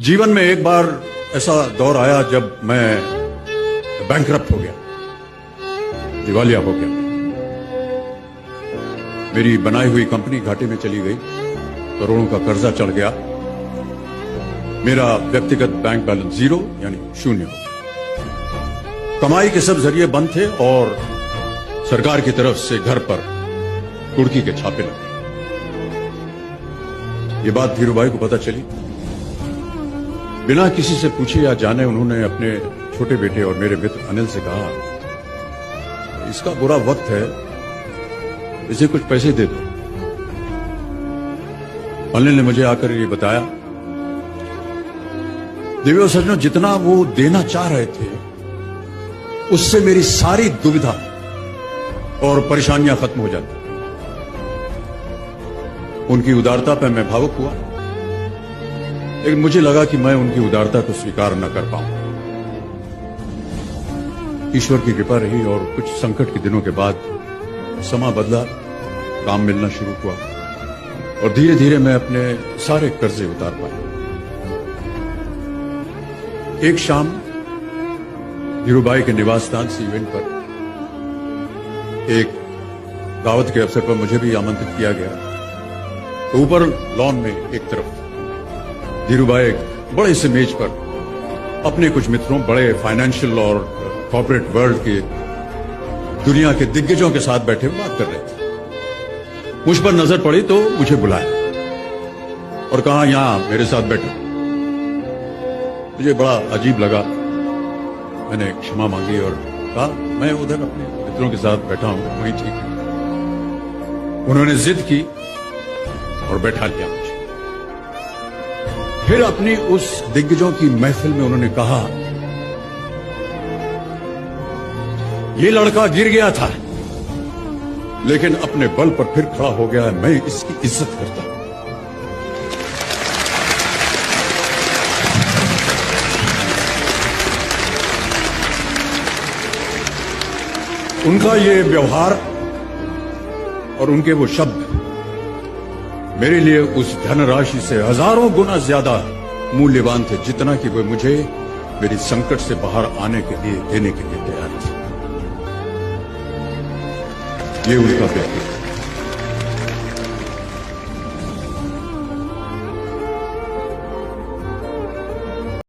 जीवन में एक बार ऐसा दौर आया जब मैं बैंकरप्ट हो गया, दिवालिया हो गया। मेरी बनाई हुई कंपनी घाटे में चली गई, करोड़ों का कर्जा चढ़ गया, मेरा व्यक्तिगत बैंक बैलेंस जीरो यानी शून्य हो गया। कमाई के सब जरिए बंद थे और सरकार की तरफ से घर पर कुर्की के छापे लगे। ये बात धीरूभाई को पता चली। बिना किसी से पूछे या जाने उन्होंने अपने छोटे बेटे और मेरे मित्र अनिल से कहा, इसका बुरा वक्त है, इसे कुछ पैसे दे दो। अनिल ने मुझे आकर ये बताया, देवियों सज्जनों, जितना वो देना चाह रहे थे उससे मेरी सारी दुविधा और परेशानियां खत्म हो जाती। उनकी उदारता पर मैं भावुक हुआ, लेकिन मुझे लगा कि मैं उनकी उदारता को स्वीकार न कर पाऊं। ईश्वर की कृपा रही और कुछ संकट के दिनों के बाद समा बदला, काम मिलना शुरू हुआ और धीरे धीरे मैं अपने सारे कर्जे उतार पाया। एक शाम धीरूभाई के निवास स्थान से इवेंट पर एक दावत के अवसर पर मुझे भी आमंत्रित किया गया। तो ऊपर लॉन में एक तरफ धीरूभाई बड़े से मेज पर अपने कुछ मित्रों, बड़े फाइनेंशियल और कॉर्पोरेट वर्ल्ड के दुनिया के दिग्गजों के साथ बैठे बात कर रहे थे। मुझ पर नजर पड़ी तो मुझे बुलाया और कहा, यहां मेरे साथ बैठो। मुझे बड़ा अजीब लगा, मैंने क्षमा मांगी और कहा, मैं उधर अपने मित्रों के साथ बैठा हूं, वहीं ठीक है। उन्होंने जिद की और बैठा लिया मुझे। फिर अपनी उस दिग्गजों की महफिल में उन्होंने कहा, ये लड़का गिर गया था लेकिन अपने बल पर फिर खड़ा हो गया है, मैं इसकी इज्जत करता हूं। उनका ये व्यवहार और उनके वो शब्द मेरे लिए उस धनराशि से हजारों गुना ज्यादा मूल्यवान थे, जितना कि वे मुझे मेरी संकट से बाहर आने के लिए देने के लिए तैयार थे। ये उनका व्यक्तित्व।